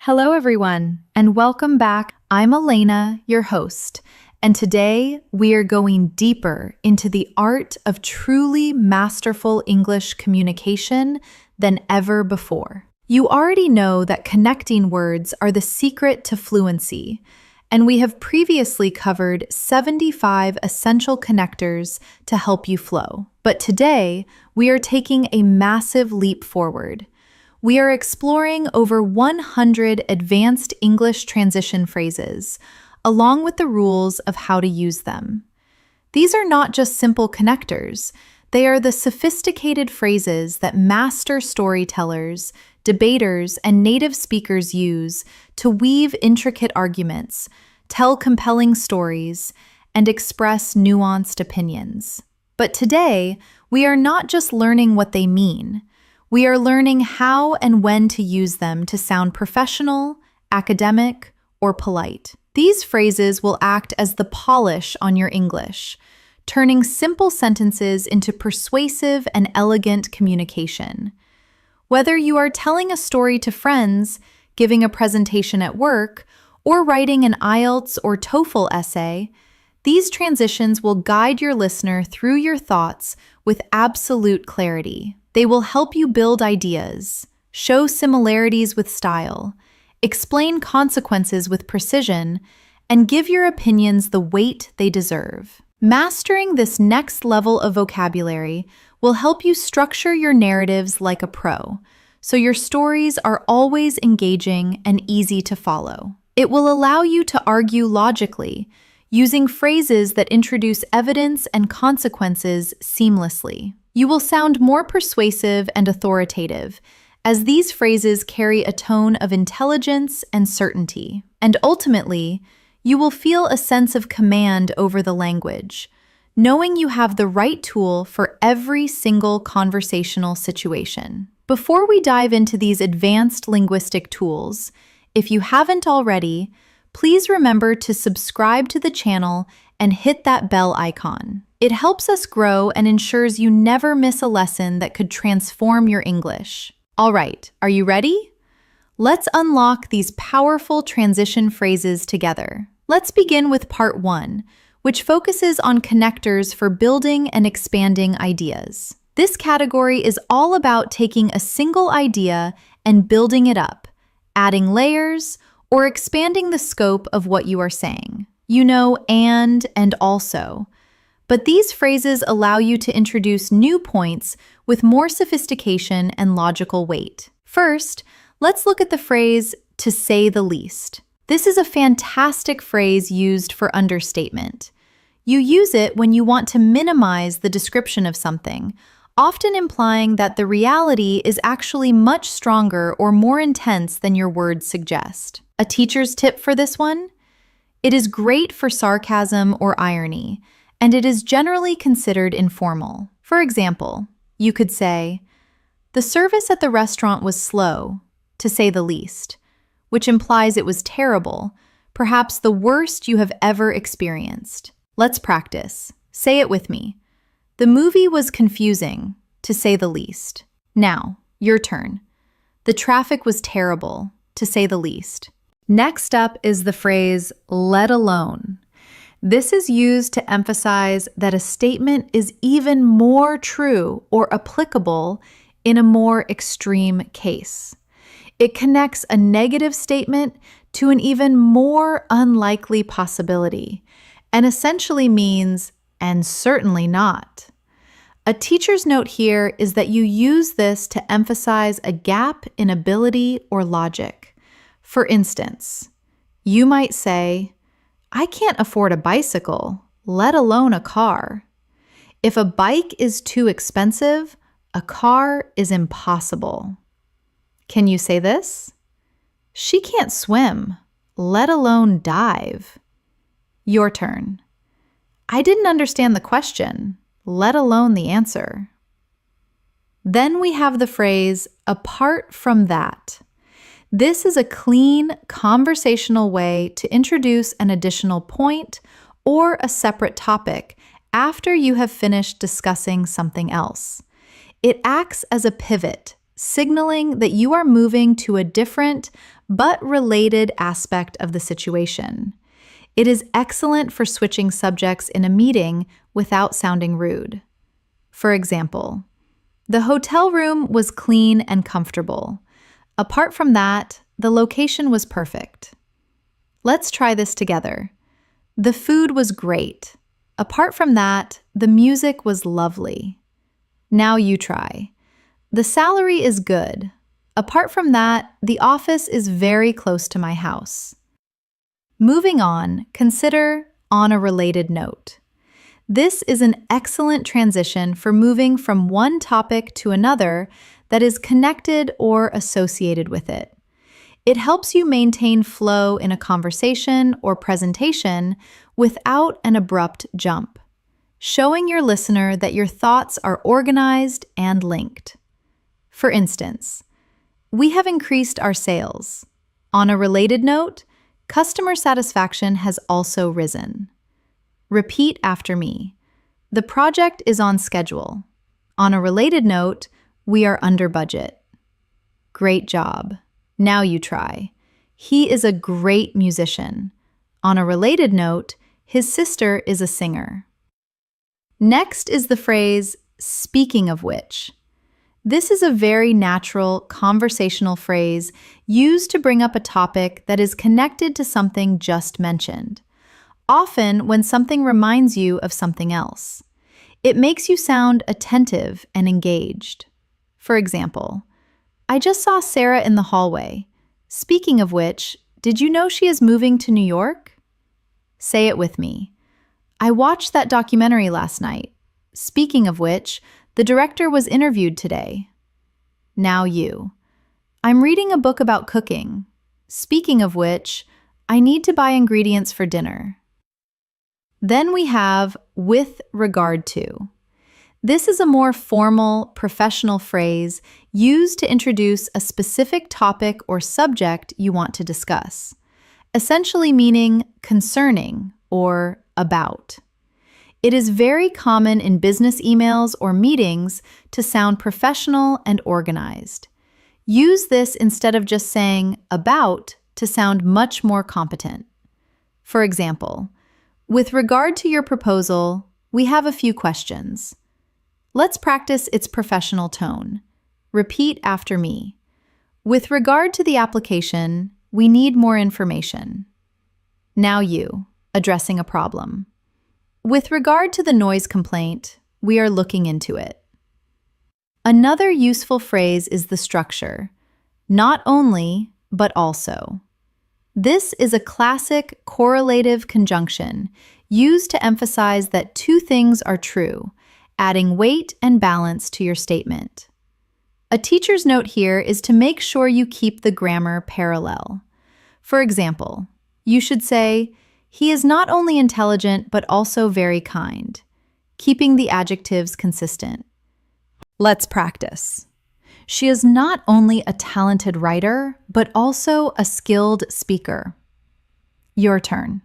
Hello, everyone, and welcome back. I'm Elena, your host, and today we are going deeper into the art of truly masterful English communication than ever before. You already know that connecting words are the secret to fluency, and we have previously covered 75 essential connectors to help you flow. But today, we are taking a massive leap forward. We are exploring over 100 advanced English transition phrases, along with the rules of how to use them. These are not just simple connectors, they are the sophisticated phrases that master storytellers, debaters, and native speakers use to weave intricate arguments, tell compelling stories, and express nuanced opinions. But today, we are not just learning what they mean. We are learning how and when to use them to sound professional, academic, or polite. These phrases will act as the polish on your English, turning simple sentences into persuasive and elegant communication. Whether you are telling a story to friends, giving a presentation at work, or writing an IELTS or TOEFL essay, these transitions will guide your listener through your thoughts with absolute clarity. They will help you build ideas, show similarities with style, explain consequences with precision, and give your opinions the weight they deserve. Mastering this next level of vocabulary will help you structure your narratives like a pro, so your stories are always engaging and easy to follow. It will allow you to argue logically, using phrases that introduce evidence and consequences seamlessly. You will sound more persuasive and authoritative, as these phrases carry a tone of intelligence and certainty. And ultimately, you will feel a sense of command over the language, knowing you have the right tool for every single conversational situation. Before we dive into these advanced linguistic tools, if you haven't already, please remember to subscribe to the channel and hit that bell icon. It helps us grow and ensures you never miss a lesson that could transform your English. All right, are you ready? Let's unlock these powerful transition phrases together. Let's begin with part 1, which focuses on connectors for building and expanding ideas. This category is all about taking a single idea and building it up, adding layers, or expanding the scope of what you are saying. You know, and also. But these phrases allow you to introduce new points with more sophistication and logical weight. First, let's look at the phrase, to say the least. This is a fantastic phrase used for understatement. You use it when you want to minimize the description of something, often implying that the reality is actually much stronger or more intense than your words suggest. A teacher's tip for this one? It is great for sarcasm or irony, and it is generally considered informal. For example, you could say, "The service at the restaurant was slow, to say the least," which implies it was terrible, perhaps the worst you have ever experienced. Let's practice. Say it with me. "The movie was confusing, to say the least." Now, your turn. "The traffic was terrible, to say the least." Next up is the phrase, "let alone." This is used to emphasize that a statement is even more true or applicable in a more extreme case. It connects a negative statement to an even more unlikely possibility, and essentially means, "and certainly not." A teacher's note here is that you use this to emphasize a gap in ability or logic. For instance, you might say, "I can't afford a bicycle, let alone a car." If a bike is too expensive, a car is impossible. Can you say this? "She can't swim, let alone dive." Your turn. "I didn't understand the question, let alone the answer." Then we have the phrase, "apart from that." This is a clean, conversational way to introduce an additional point or a separate topic after you have finished discussing something else. It acts as a pivot, signaling that you are moving to a different but related aspect of the situation. It is excellent for switching subjects in a meeting without sounding rude. For example, the hotel room was clean and comfortable. Apart from that, the location was perfect. Let's try this together. The food was great. Apart from that, the music was lovely. Now you try. The salary is good. Apart from that, the office is very close to my house. Moving on, consider on a related note. This is an excellent transition for moving from one topic to another that is connected or associated with it. It helps you maintain flow in a conversation or presentation without an abrupt jump, showing your listener that your thoughts are organized and linked. For instance, we have increased our sales. On a related note, customer satisfaction has also risen. Repeat after me. The project is on schedule. On a related note, we are under budget. Great job. Now you try. He is a great musician. On a related note, his sister is a singer. Next is the phrase, speaking of which. This is a very natural conversational phrase used to bring up a topic that is connected to something just mentioned, often when something reminds you of something else. It makes you sound attentive and engaged. For example, I just saw Sarah in the hallway. Speaking of which, did you know she is moving to New York? Say it with me. I watched that documentary last night. Speaking of which, the director was interviewed today. Now you. I'm reading a book about cooking. Speaking of which, I need to buy ingredients for dinner. Then we have with regard to. This is a more formal, professional phrase used to introduce a specific topic or subject you want to discuss, essentially meaning concerning or about. It is very common in business emails or meetings to sound professional and organized. Use this instead of just saying about to sound much more competent. For example, with regard to your proposal, we have a few questions. Let's practice its professional tone. Repeat after me. With regard to the application, we need more information. Now you, addressing a problem. With regard to the noise complaint, we are looking into it. Another useful phrase is the structure, not only, but also. This is a classic correlative conjunction used to emphasize that two things are true, adding weight and balance to your statement. A teacher's note here is to make sure you keep the grammar parallel. For example, you should say, he is not only intelligent, but also very kind, keeping the adjectives consistent. Let's practice. She is not only a talented writer, but also a skilled speaker. Your turn.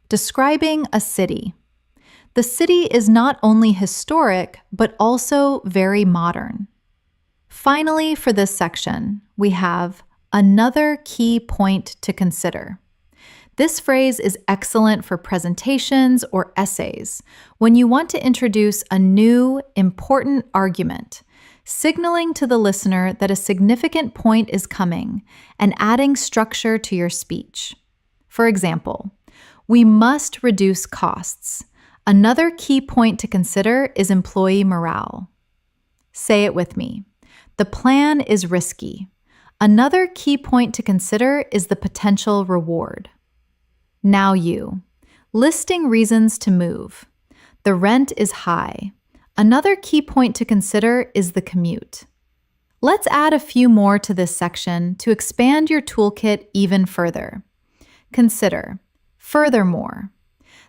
Describing a city. The city is not only historic, but also very modern. Finally, for this section, we have another key point to consider. This phrase is excellent for presentations or essays when you want to introduce a new, important argument, signaling to the listener that a significant point is coming and adding structure to your speech. For example, we must reduce costs. Another key point to consider is employee morale. Say it with me. The plan is risky. Another key point to consider is the potential reward. Now you. Listing reasons to move. The rent is high. Another key point to consider is the commute. Let's add a few more to this section to expand your toolkit even further. Consider, furthermore.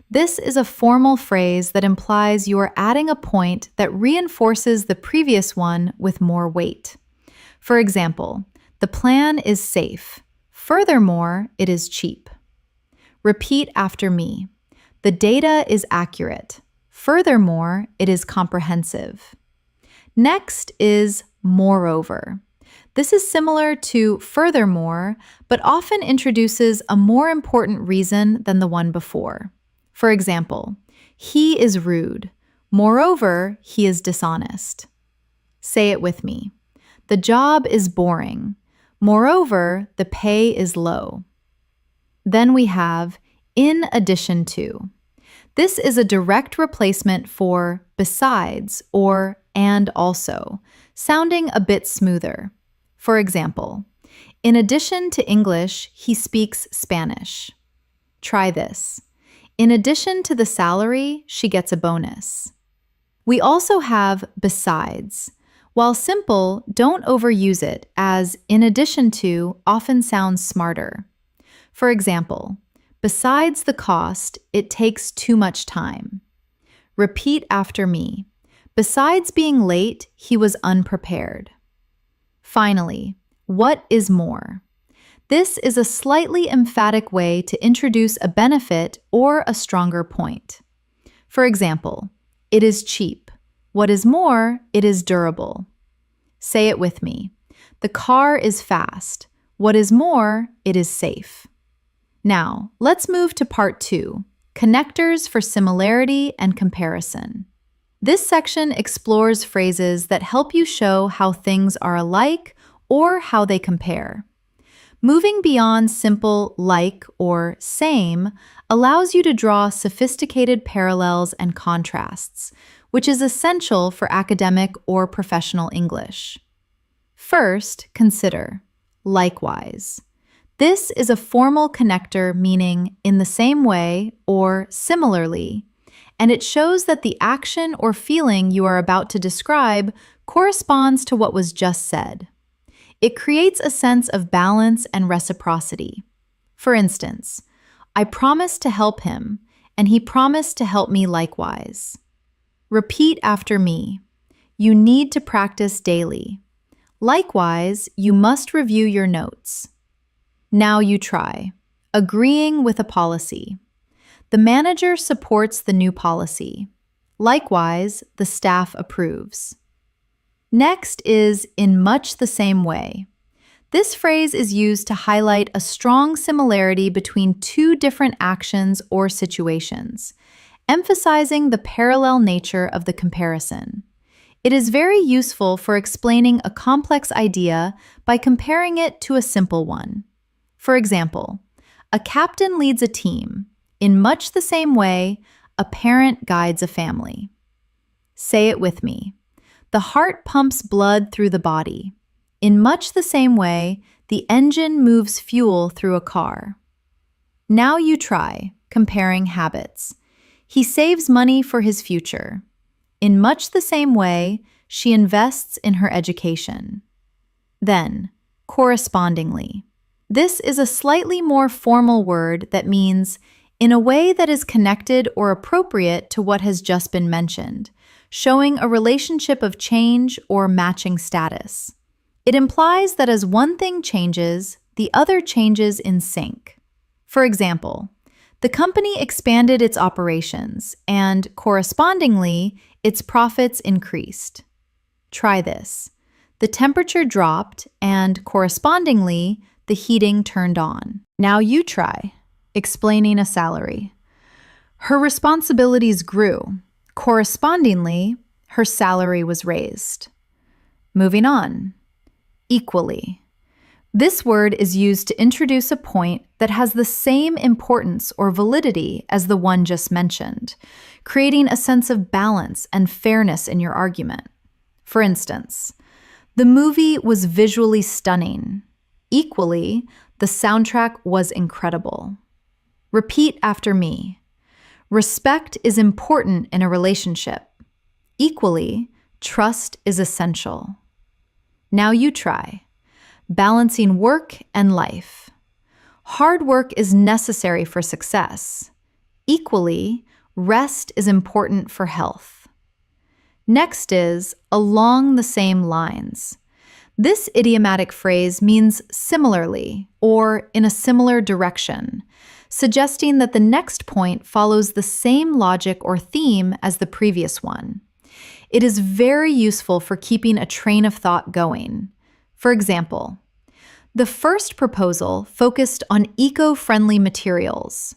This is a formal phrase that implies you are adding a point that reinforces the previous one with more weight. For example, the plan is safe. Furthermore, it is cheap. Repeat after me. The data is accurate. Furthermore, it is comprehensive. Next is moreover. This is similar to furthermore, but often introduces a more important reason than the one before. For example, he is rude. Moreover, he is dishonest. Say it with me. The job is boring. Moreover, the pay is low. Then we have in addition to. This is a direct replacement for besides or and also, sounding a bit smoother. For example, in addition to English, he speaks Spanish. Try this. In addition to the salary, she gets a bonus. We also have besides. While simple, don't overuse it, as in addition to often sounds smarter. For example, besides the cost, it takes too much time. Repeat after me. Besides being late, he was unprepared. Finally, what is more? This is a slightly emphatic way to introduce a benefit or a stronger point. For example, it is cheap. What is more, it is durable. Say it with me. The car is fast. What is more, it is safe. Now, let's move to part 2, connectors for similarity and comparison. This section explores phrases that help you show how things are alike or how they compare. Moving beyond simple like or same allows you to draw sophisticated parallels and contrasts, which is essential for academic or professional English. First, consider likewise. This is a formal connector meaning in the same way or similarly, and it shows that the action or feeling you are about to describe corresponds to what was just said. It creates a sense of balance and reciprocity. For instance, I promised to help him, and he promised to help me likewise. Repeat after me. You need to practice daily. Likewise, you must review your notes. Now you try. Agreeing with a policy. The manager supports the new policy. Likewise, the staff approves. Next is in much the same way. This phrase is used to highlight a strong similarity between two different actions or situations, emphasizing the parallel nature of the comparison. It is very useful for explaining a complex idea by comparing it to a simple one. For example, a captain leads a team. In much the same way, a parent guides a family. Say it with me. The heart pumps blood through the body. In much the same way, the engine moves fuel through a car. Now you try, comparing habits. He saves money for his future. In much the same way, she invests in her education. Then, correspondingly. This is a slightly more formal word that means in a way that is connected or appropriate to what has just been mentioned, showing a relationship of change or matching status. It implies that as one thing changes, the other changes in sync. For example, the company expanded its operations and, correspondingly, its profits increased. Try this. The temperature dropped and, correspondingly, the heating turned on. Now you try, explaining a salary. Her responsibilities grew. Correspondingly, her salary was raised. Moving on. Equally. This word is used to introduce a point that has the same importance or validity as the one just mentioned, creating a sense of balance and fairness in your argument. For instance, the movie was visually stunning. Equally, the soundtrack was incredible. Repeat after me. Respect is important in a relationship. Equally, trust is essential. Now you try. Balancing work and life. Hard work is necessary for success. Equally, rest is important for health. Next is along the same lines. This idiomatic phrase means similarly or in a similar direction, suggesting that the next point follows the same logic or theme as the previous one. It is very useful for keeping a train of thought going. For example, the first proposal focused on eco-friendly materials.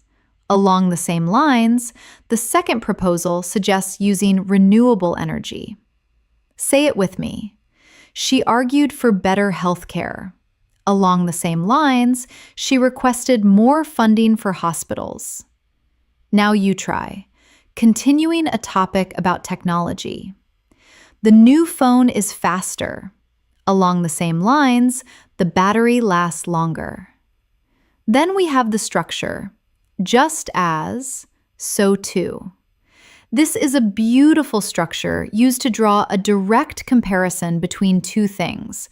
Along the same lines, the second proposal suggests using renewable energy. Say it with me. She argued for better healthcare. Along the same lines, she requested more funding for hospitals. Now you try. Continuing a topic about technology. The new phone is faster. Along the same lines, the battery lasts longer. Then we have the structure. Just as, so too. This is a beautiful structure used to draw a direct comparison between two things,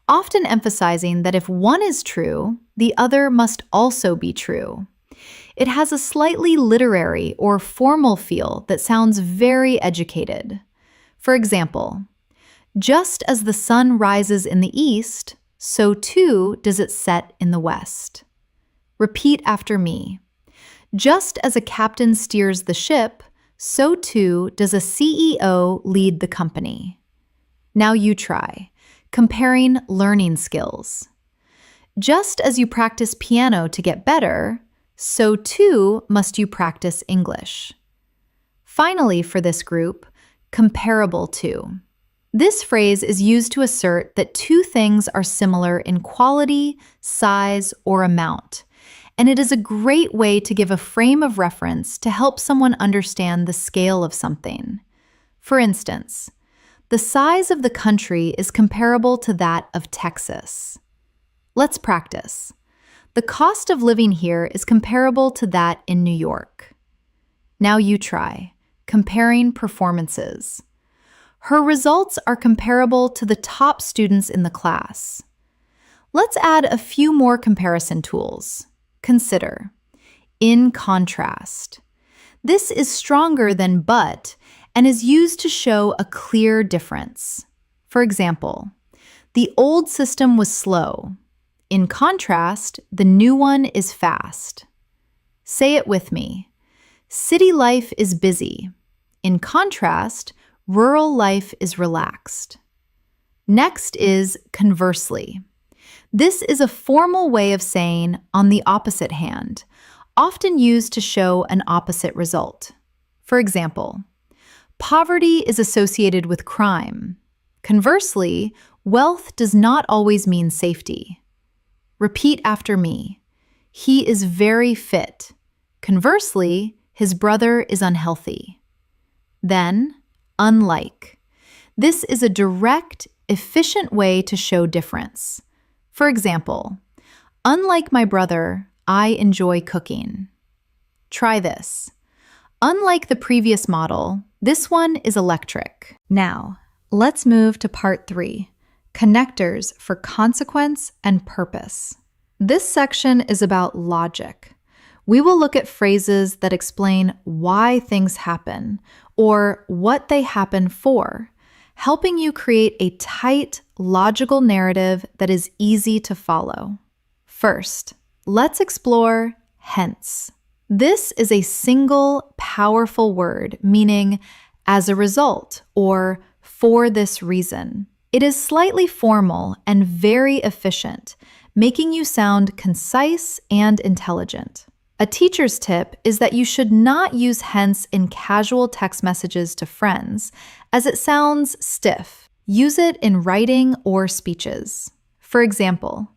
often emphasizing that if one is true, the other must also be true. It has a slightly literary or formal feel that sounds very educated. For example, just as the sun rises in the east, so too does it set in the west. Repeat after me. Just as a captain steers the ship, so too does a CEO lead the company. Now you try, comparing learning skills. Just as you practice piano to get better, so too must you practice English. Finally, for this group, comparable to. This phrase is used to assert that two things are similar in quality, size, or amount, and it is a great way to give a frame of reference to help someone understand the scale of something. For instance, the size of the country is comparable to that of Texas. Let's practice. The cost of living here is comparable to that in New York. Now you try, comparing performances. Her results are comparable to the top students in the class. Let's add a few more comparison tools. Consider, in contrast. This is stronger than but and is used to show a clear difference. For example, the old system was slow. In contrast, the new one is fast. Say it with me. City life is busy. In contrast, rural life is relaxed. Next is conversely. This is a formal way of saying on the opposite hand, often used to show an opposite result. For example, poverty is associated with crime. Conversely, wealth does not always mean safety. Repeat after me. He is very fit. Conversely, his brother is unhealthy. Then, unlike. This is a direct, efficient way to show difference. For example, unlike my brother, I enjoy cooking. Try this. Unlike the previous model, this one is electric. Now, let's move to part 3, connectors for consequence and purpose. This section is about logic. We will look at phrases that explain why things happen or what they happen for, helping you create a tight, logical narrative that is easy to follow. First, let's explore hence. This is a single, powerful word meaning as a result or for this reason. It is slightly formal and very efficient, making you sound concise and intelligent. A teacher's tip is that you should not use hence in casual text messages to friends, as it sounds stiff. Use it in writing or speeches. For example,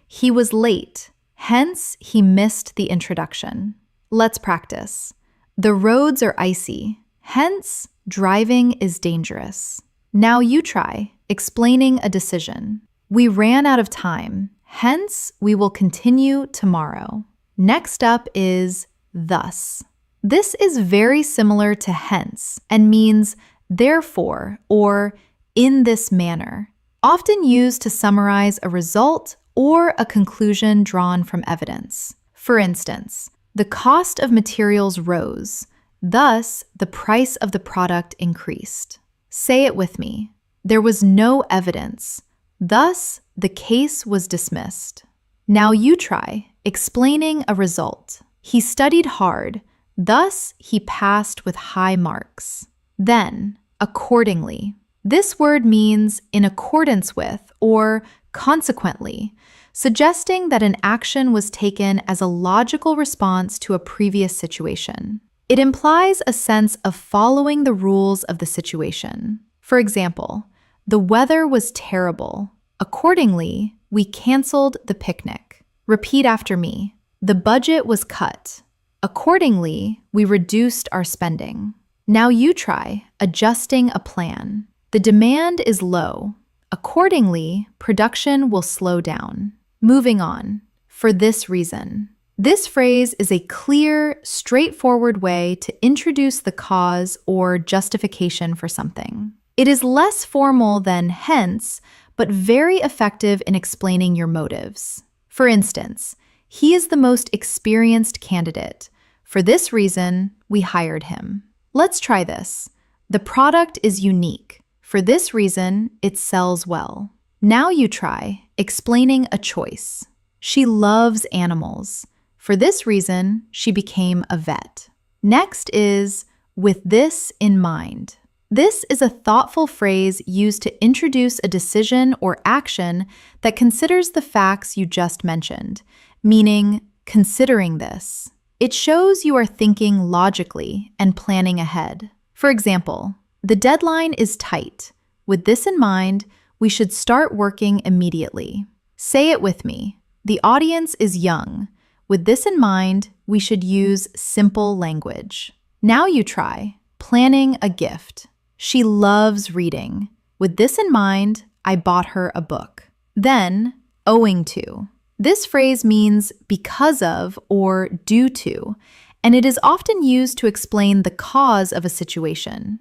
he was late, hence he missed the introduction. Let's practice. The roads are icy, hence driving is dangerous. Now you try, explaining a decision. We ran out of time, hence we will continue tomorrow. Next up is thus. This is very similar to hence and means therefore or in this manner, often used to summarize a result or a conclusion drawn from evidence. For instance, the cost of materials rose, thus the price of the product increased. Say it with me. There was no evidence, thus the case was dismissed. Now you try, explaining a result. He studied hard, thus he passed with high marks. Then, accordingly. This word means in accordance with or consequently, suggesting that an action was taken as a logical response to a previous situation. It implies a sense of following the rules of the situation. For example, the weather was terrible. Accordingly, we canceled the picnic. Repeat after me. The budget was cut. Accordingly, we reduced our spending. Now you try adjusting a plan. The demand is low. Accordingly, production will slow down. Moving on. For this reason. This phrase is a clear, straightforward way to introduce the cause or justification for something. It is less formal than hence, but very effective in explaining your motives. For instance, he is the most experienced candidate. For this reason, we hired him. Let's try this. The product is unique. For this reason, it sells well. Now you try explaining a choice. She loves animals. For this reason, she became a vet. Next is, with this in mind. This is a thoughtful phrase used to introduce a decision or action that considers the facts you just mentioned, meaning considering this. It shows you are thinking logically and planning ahead. For example, the deadline is tight. With this in mind, we should start working immediately. Say it with me. The audience is young. With this in mind, we should use simple language. Now you try planning a gift. She loves reading. With this in mind, I bought her a book. Then, owing to. This phrase means because of or due to, and it is often used to explain the cause of a situation,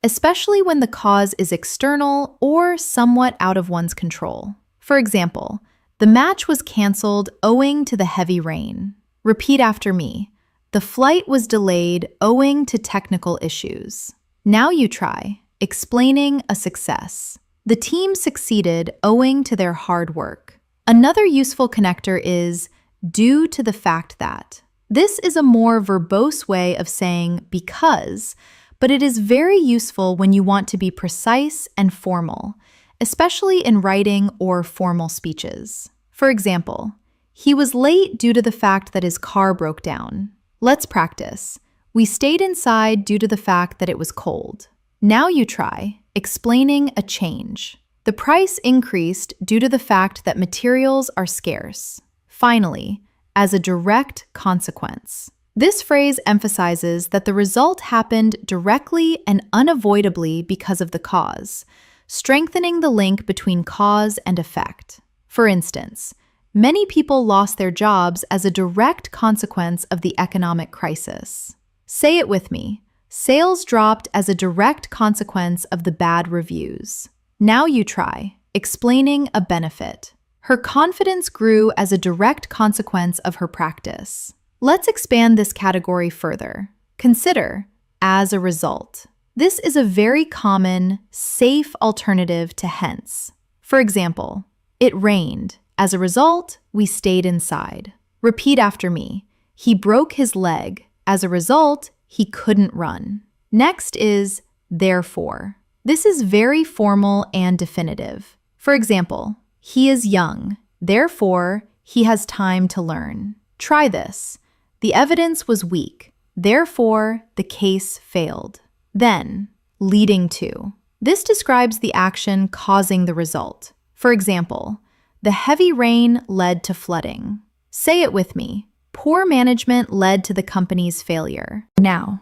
especially when the cause is external or somewhat out of one's control. For example, the match was canceled owing to the heavy rain. Repeat after me. The flight was delayed owing to technical issues. Now you try explaining a success. The team succeeded owing to their hard work. Another useful connector is due to the fact that. This is a more verbose way of saying because, but it is very useful when you want to be precise and formal, especially in writing or formal speeches. For example, he was late due to the fact that his car broke down. Let's practice. We stayed inside due to the fact that it was cold. Now you try explaining a change. The price increased due to the fact that materials are scarce. Finally, as a direct consequence. This phrase emphasizes that the result happened directly and unavoidably because of the cause, strengthening the link between cause and effect. For instance, many people lost their jobs as a direct consequence of the economic crisis. Say it with me. Sales dropped as a direct consequence of the bad reviews. Now you try explaining a benefit. Her confidence grew as a direct consequence of her practice. Let's expand this category further. Consider as a result. This is a very common, safe alternative to hence. For example, it rained. As a result, we stayed inside. Repeat after me. He broke his leg. As a result, he couldn't run. Next is therefore. This is very formal and definitive. For example, he is young. Therefore, he has time to learn. Try this. The evidence was weak. Therefore, the case failed. Then, leading to. This describes the action causing the result. For example, the heavy rain led to flooding. Say it with me. Poor management led to the company's failure. Now,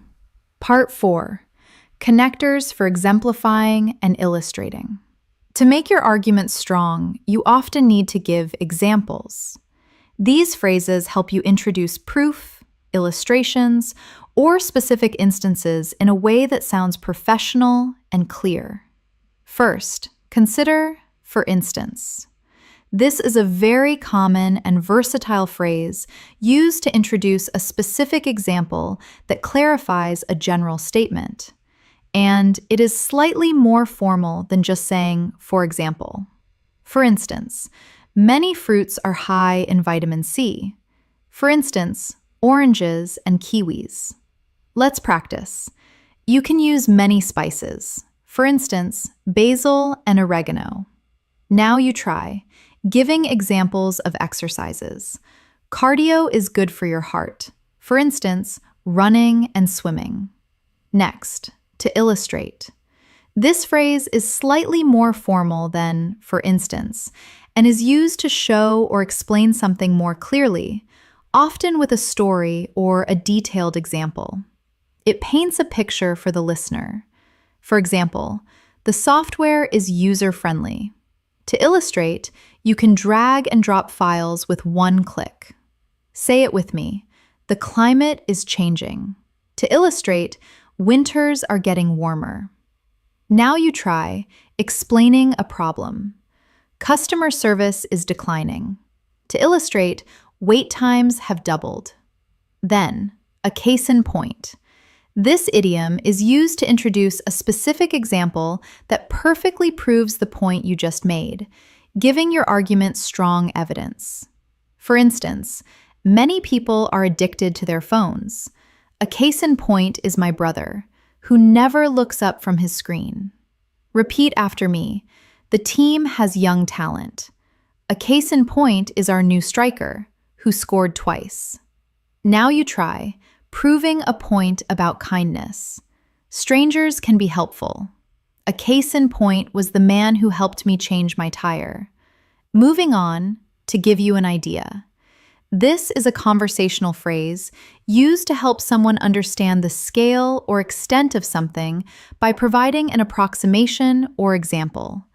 Part 4. Connectors for exemplifying and illustrating. To make your argument strong, you often need to give examples. These phrases help you introduce proof, illustrations, or specific instances in a way that sounds professional and clear. First, consider for instance. This is a very common and versatile phrase used to introduce a specific example that clarifies a general statement. And it is slightly more formal than just saying, for example. For instance, many fruits are high in vitamin C. For instance, oranges and kiwis. Let's practice. You can use many spices. For instance, basil and oregano. Now you try giving examples of exercises. Cardio is good for your heart. For instance, running and swimming. Next, to illustrate. This phrase is slightly more formal than for instance, and is used to show or explain something more clearly, often with a story or a detailed example. It paints a picture for the listener. For example, the software is user-friendly. To illustrate, you can drag and drop files with one click. Say it with me. The climate is changing. To illustrate, winters are getting warmer. Now you try explaining a problem. Customer service is declining. To illustrate, wait times have doubled. Then, a case in point. This idiom is used to introduce a specific example that perfectly proves the point you just made, giving your argument strong evidence. For instance, many people are addicted to their phones. A case in point is my brother, who never looks up from his screen. Repeat after me. The team has young talent. A case in point is our new striker, who scored twice. Now you try, proving a point about kindness. Strangers can be helpful. A case in point was the man who helped me change my tire. Moving on, to give you an idea. This is a conversational phrase used to help someone understand the scale or extent of something by providing an approximation or example,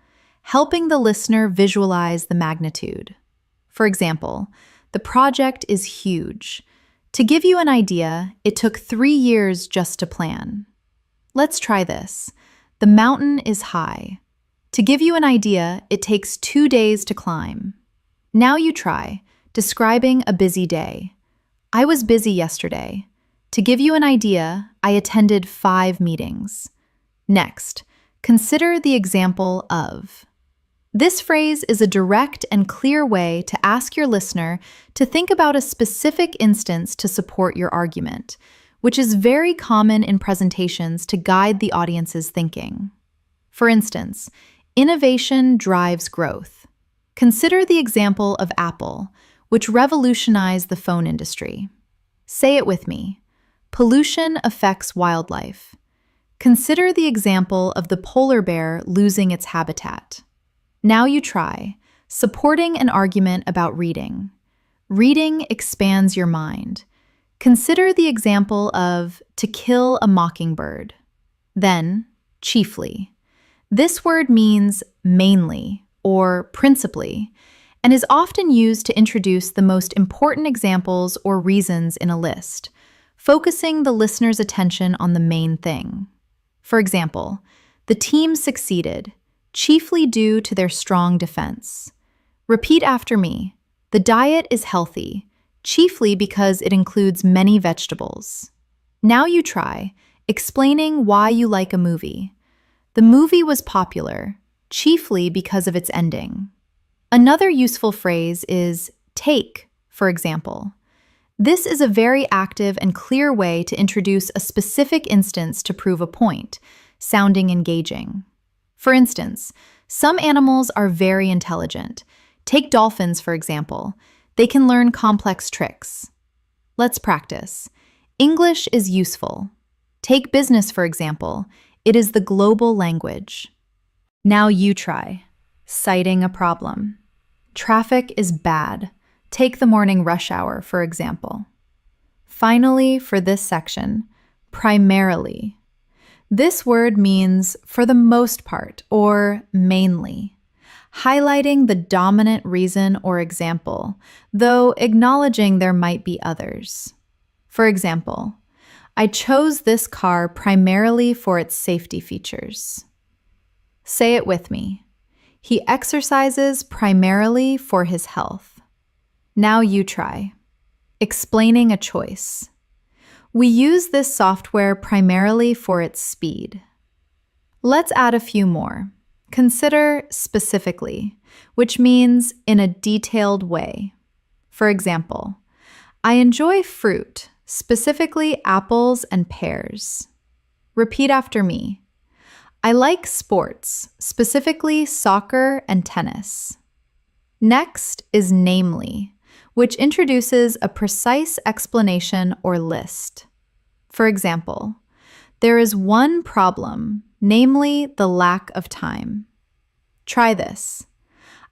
helping the listener visualize the magnitude. For example, the project is huge. To give you an idea, it took 3 years just to plan. Let's try this. The mountain is high. To give you an idea, it takes 2 days to climb. Now you try, describing a busy day. I was busy yesterday. To give you an idea, I attended 5 meetings. Next, consider the example of. This phrase is a direct and clear way to ask your listener to think about a specific instance to support your argument, which is very common in presentations to guide the audience's thinking. For instance, innovation drives growth. Consider the example of Apple, which revolutionized the phone industry. Say it with me. Pollution affects wildlife. Consider the example of the polar bear losing its habitat. Now you try, supporting an argument about reading. Reading expands your mind. Consider the example of to kill a mockingbird. Then, chiefly. This word means mainly or principally, and is often used to introduce the most important examples or reasons in a list, focusing the listener's attention on the main thing. For example, the team succeeded, chiefly due to their strong defense. Repeat after me. The diet is healthy, chiefly because it includes many vegetables. Now you try, explaining why you like a movie. The movie was popular, chiefly because of its ending. Another useful phrase is take, for example. This is a very active and clear way to introduce a specific instance to prove a point, sounding engaging. For instance, some animals are very intelligent. Take dolphins, for example. They can learn complex tricks. Let's practice. English is useful. Take business, for example. It is the global language. Now you try. Citing a problem. Traffic is bad. Take the morning rush hour, for example. Finally, for this section, primarily. This word means for the most part or mainly, highlighting the dominant reason or example, though acknowledging there might be others. For example, I chose this car primarily for its safety features. Say it with me. He exercises primarily for his health. Now you try. Explaining a choice. We use this software primarily for its speed. Let's add a few more. Consider specifically, which means in a detailed way. For example, I enjoy fruit, specifically apples and pears. Repeat after me. I like sports, specifically soccer and tennis. Next is namely, which introduces a precise explanation or list. For example, there is one problem, namely the lack of time. Try this.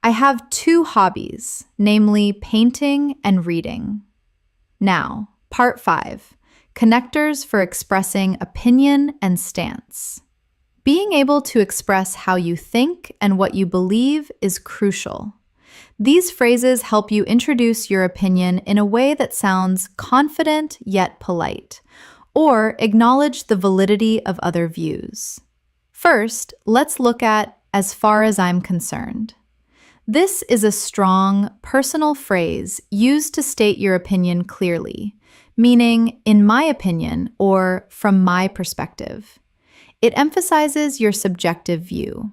I have two hobbies, namely painting and reading. Now, part 5, connectors for expressing opinion and stance. Being able to express how you think and what you believe is crucial. These phrases help you introduce your opinion in a way that sounds confident yet polite, or acknowledge the validity of other views. First, let's look at "as far as I'm concerned." This is a strong, personal phrase used to state your opinion clearly, meaning "in my opinion" or "from my perspective." It emphasizes your subjective view.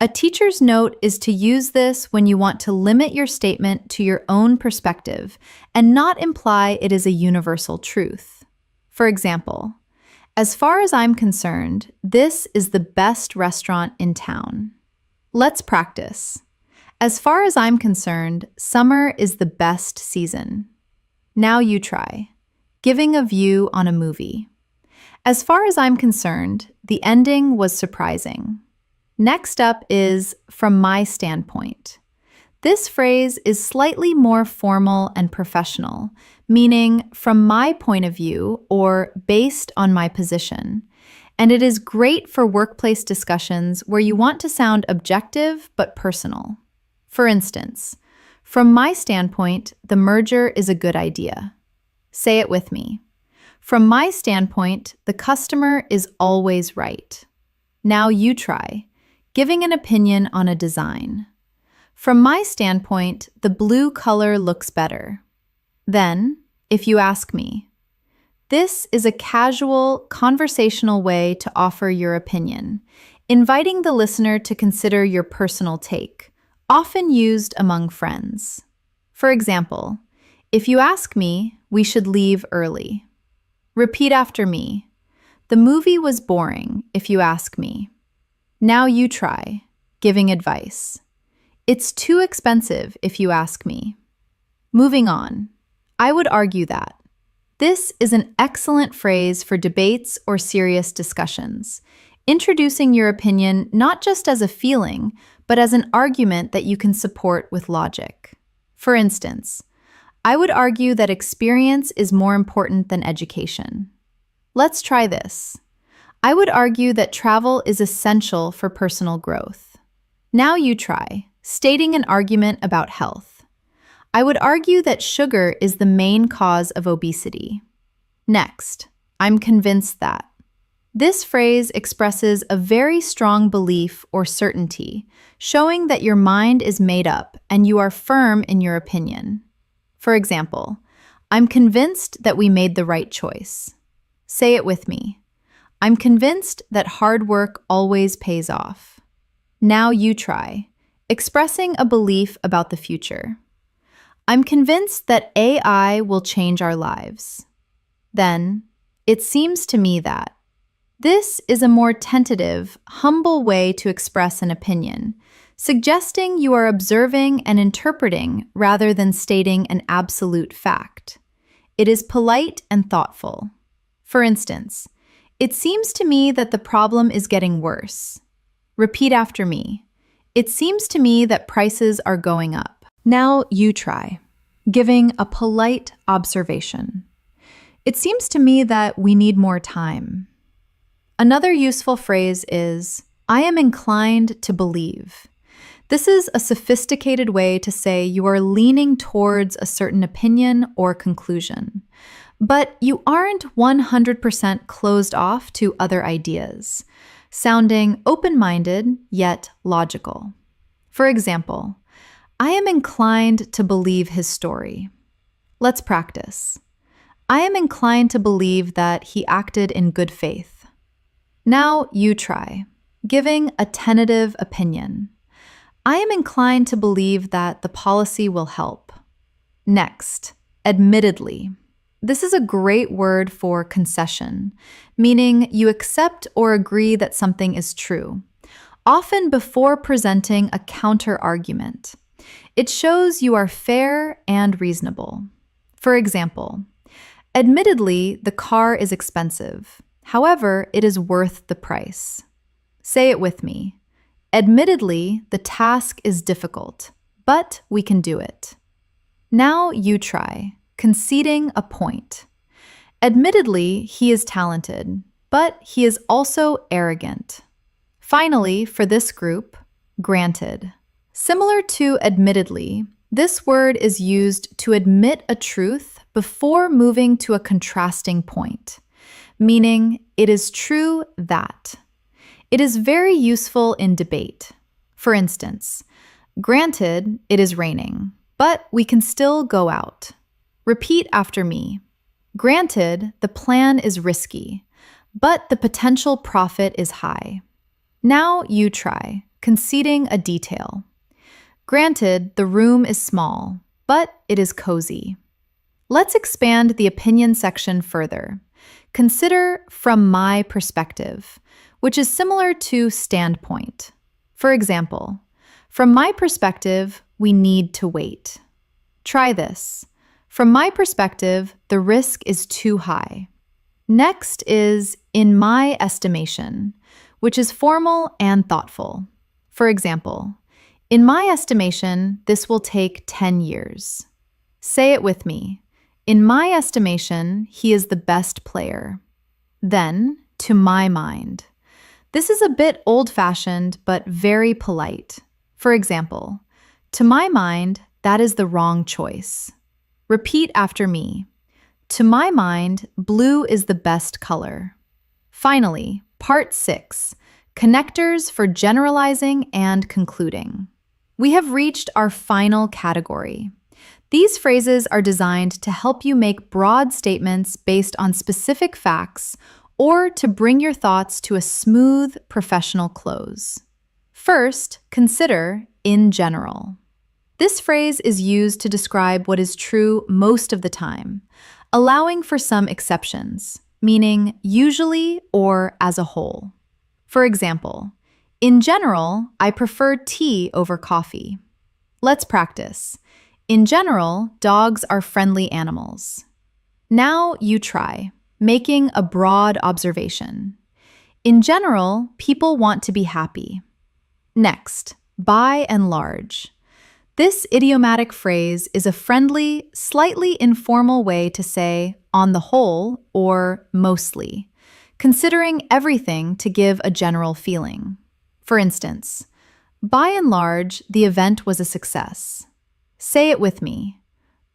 A teacher's note is to use this when you want to limit your statement to your own perspective and not imply it is a universal truth. For example, "As far as I'm concerned, this is the best restaurant in town." Let's practice. As far as I'm concerned, summer is the best season. Now you try. Giving a view on a movie. As far as I'm concerned, the ending was surprising. Next up is "from my standpoint." This phrase is slightly more formal and professional, meaning "from my point of view" or "based on my position." And it is great for workplace discussions where you want to sound objective but personal. For instance, "From my standpoint, the merger is a good idea." Say it with me. From my standpoint, the customer is always right. Now you try, giving an opinion on a design. From my standpoint, the blue color looks better. Then, if you ask me. This is a casual, conversational way to offer your opinion, inviting the listener to consider your personal take, often used among friends. For example, if you ask me, we should leave early. Repeat after me. The movie was boring, if you ask me. Now you try, giving advice. It's too expensive, if you ask me. Moving on. I would argue that. This is an excellent phrase for debates or serious discussions, introducing your opinion not just as a feeling, but as an argument that you can support with logic. For instance, I would argue that experience is more important than education. Let's try this. I would argue that travel is essential for personal growth. Now you try, stating an argument about health. I would argue that sugar is the main cause of obesity. Next, I'm convinced that. This phrase expresses a very strong belief or certainty, showing that your mind is made up and you are firm in your opinion. For example, I'm convinced that we made the right choice. Say it with me. I'm convinced that hard work always pays off. Now you try, expressing a belief about the future. I'm convinced that AI will change our lives. Then, it seems to me that. This is a more tentative, humble way to express an opinion, suggesting you are observing and interpreting rather than stating an absolute fact. It is polite and thoughtful. For instance, it seems to me that the problem is getting worse. Repeat after me. It seems to me that prices are going up. Now you try, giving a polite observation. It seems to me that we need more time. Another useful phrase is, I am inclined to believe. This is a sophisticated way to say you are leaning towards a certain opinion or conclusion, but you aren't 100% closed off to other ideas, sounding open-minded yet logical. For example, I am inclined to believe his story. Let's practice. I am inclined to believe that he acted in good faith. Now you try, giving a tentative opinion. I am inclined to believe that the policy will help. Next, admittedly. This is a great word for concession, meaning you accept or agree that something is true, often before presenting a counter-argument. It shows you are fair and reasonable. For example, admittedly, the car is expensive. However, it is worth the price. Say it with me. Admittedly, the task is difficult, but we can do it. Now you try, conceding a point. Admittedly, he is talented, but he is also arrogant. Finally, for this group, granted. Similar to admittedly, this word is used to admit a truth before moving to a contrasting point, meaning it is true that. It is very useful in debate. For instance, granted, it is raining, but we can still go out. Repeat after me. Granted, the plan is risky, but the potential profit is high. Now you try, conceding a detail. Granted, the room is small, but it is cozy. Let's expand the opinion section further. Consider from my perspective, which is similar to standpoint. For example, from my perspective, we need to wait. Try this. From my perspective, the risk is too high. Next is in my estimation, which is formal and thoughtful. For example, in my estimation, this will take 10 years. Say it with me. In my estimation, he is the best player. Then, to my mind. This is a bit old-fashioned, but very polite. For example, to my mind, that is the wrong choice. Repeat after me. To my mind, blue is the best color. Finally, part 6, connectors for generalizing and concluding. We have reached our final category. These phrases are designed to help you make broad statements based on specific facts or to bring your thoughts to a smooth, professional close. First, consider in general. This phrase is used to describe what is true most of the time, allowing for some exceptions, meaning usually or as a whole. For example, in general, I prefer tea over coffee. Let's practice. In general, dogs are friendly animals. Now you try, making a broad observation. In general, people want to be happy. Next, by and large. This idiomatic phrase is a friendly, slightly informal way to say on the whole or mostly, considering everything to give a general feeling. For instance, by and large, the event was a success. Say it with me.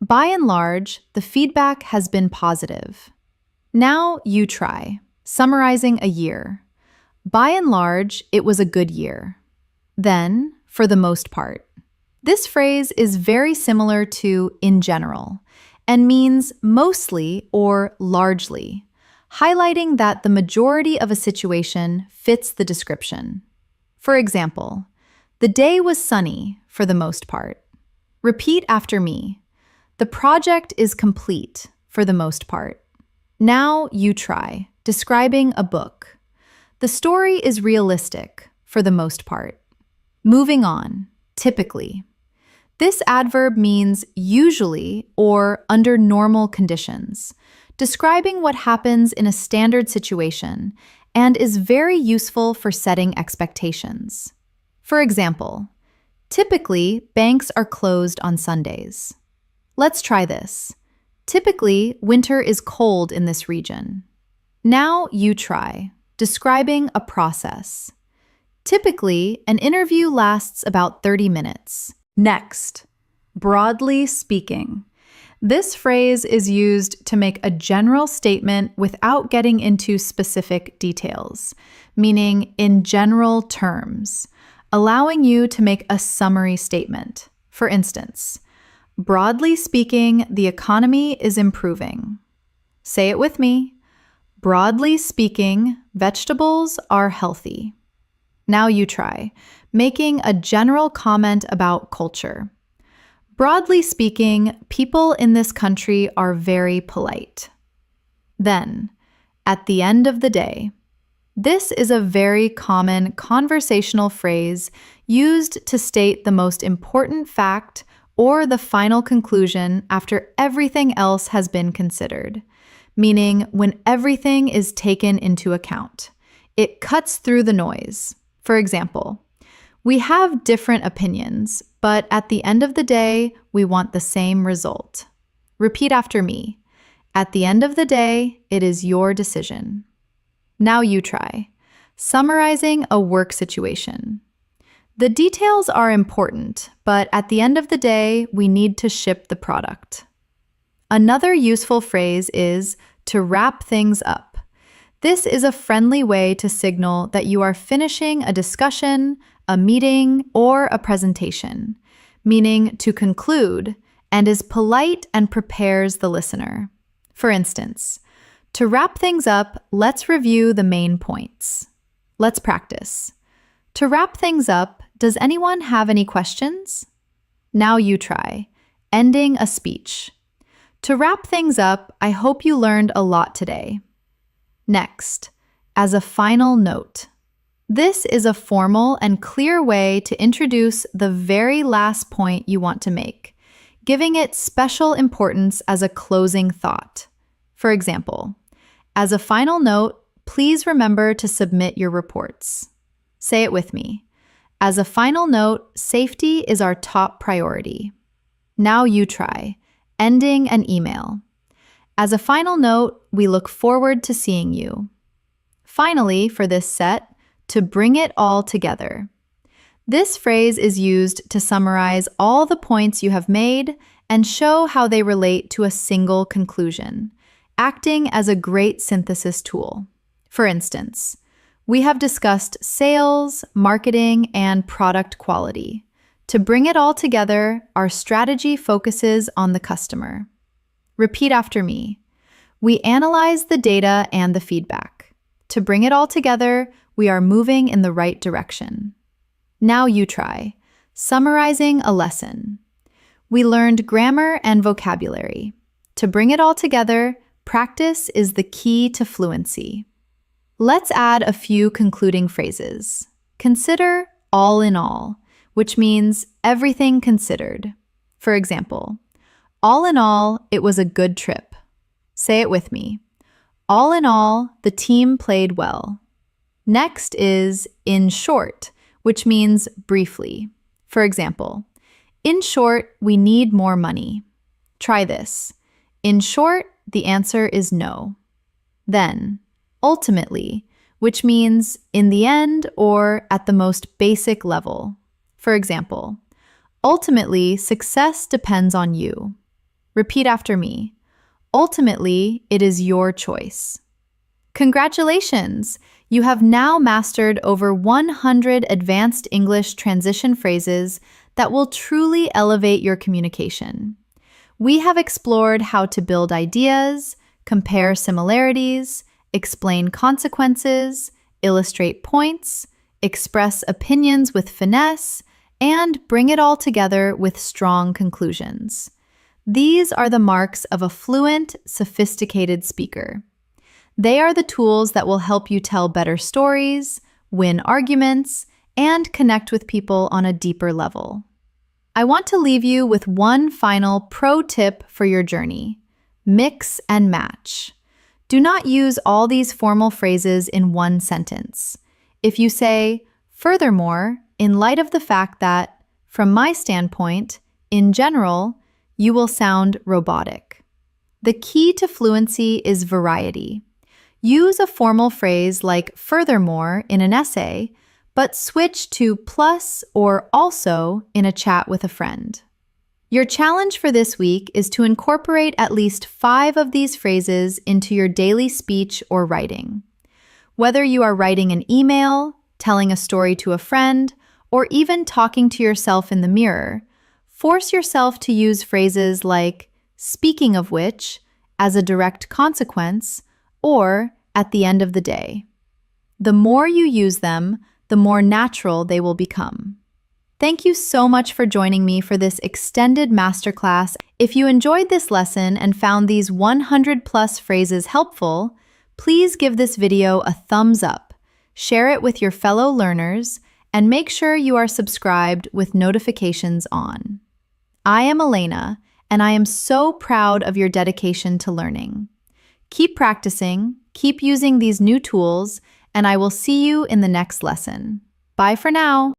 By and large, the feedback has been positive. Now you try, summarizing a year. By and large, it was a good year. Then, for the most part. This phrase is very similar to in general and means mostly or largely, highlighting that the majority of a situation fits the description. For example, the day was sunny for the most part. Repeat after me. The project is complete for the most part. Now you try, describing a book. The story is realistic for the most part. Moving on, typically. This adverb means usually or under normal conditions, describing what happens in a standard situation and is very useful for setting expectations. For example, typically, banks are closed on Sundays. Let's try this. Typically, winter is cold in this region. Now you try, describing a process. Typically, an interview lasts about 30 minutes. Next, broadly speaking. This phrase is used to make a general statement without getting into specific details, meaning in general terms, allowing you to make a summary statement. For instance, broadly speaking, the economy is improving. Say it with me. Broadly speaking, vegetables are healthy. Now you try, making a general comment about culture. Broadly speaking, people in this country are very polite. Then, at the end of the day. This is a very common conversational phrase used to state the most important fact or the final conclusion after everything else has been considered, meaning when everything is taken into account. It cuts through the noise. For example, we have different opinions, but at the end of the day, we want the same result. Repeat after me. At the end of the day, it is your decision. Now you try. Summarizing a work situation. The details are important, but at the end of the day, we need to ship the product. Another useful phrase is to wrap things up. This is a friendly way to signal that you are finishing a discussion, a meeting, or a presentation, meaning to conclude, and is polite and prepares the listener. For instance, to wrap things up, let's review the main points. Let's practice. To wrap things up, does anyone have any questions? Now you try. Ending a speech. To wrap things up, I hope you learned a lot today. Next, as a final note. This is a formal and clear way to introduce the very last point you want to make, giving it special importance as a closing thought. For example, as a final note, please remember to submit your reports. Say it with me. As a final note, safety is our top priority. Now you try. Ending an email. As a final note, we look forward to seeing you. Finally, for this set, to bring it all together. This phrase is used to summarize all the points you have made and show how they relate to a single conclusion, acting as a great synthesis tool. For instance, we have discussed sales, marketing, and product quality. To bring it all together, our strategy focuses on the customer. Repeat after me. We analyze the data and the feedback. To bring it all together, we are moving in the right direction. Now you try. Summarizing a lesson. We learned grammar and vocabulary. To bring it all together, practice is the key to fluency. Let's add a few concluding phrases. Consider all in all, which means everything considered. For example, all in all, it was a good trip. Say it with me. All in all, the team played well. Next is in short, which means briefly. For example, in short, we need more money. Try this. In short, the answer is no. Then, ultimately, which means in the end or at the most basic level. For example, ultimately, success depends on you. Repeat after me. Ultimately, it is your choice. Congratulations! You have now mastered over 100 advanced English transition phrases that will truly elevate your communication. We have explored how to build ideas, compare similarities, explain consequences, illustrate points, express opinions with finesse, and bring it all together with strong conclusions. These are the marks of a fluent, sophisticated speaker. They are the tools that will help you tell better stories, win arguments, and connect with people on a deeper level. I want to leave you with one final pro tip for your journey. Mix and match. Do not use all these formal phrases in one sentence. If you say, furthermore, in light of the fact that, from my standpoint, in general, you will sound robotic. The key to fluency is variety. Use a formal phrase like furthermore in an essay, but switch to plus or also in a chat with a friend. Your challenge for this week is to incorporate at least 5 of these phrases into your daily speech or writing. Whether you are writing an email, telling a story to a friend, or even talking to yourself in the mirror, force yourself to use phrases like speaking of which, as a direct consequence, or at the end of the day. The more you use them, the more natural they will become. Thank you so much for joining me for this extended masterclass. If you enjoyed this lesson and found these 100+ phrases helpful, please give this video a thumbs up, share it with your fellow learners, and make sure you are subscribed with notifications on. I am Elena, and I am so proud of your dedication to learning. Keep practicing, keep using these new tools, and I will see you in the next lesson. Bye for now.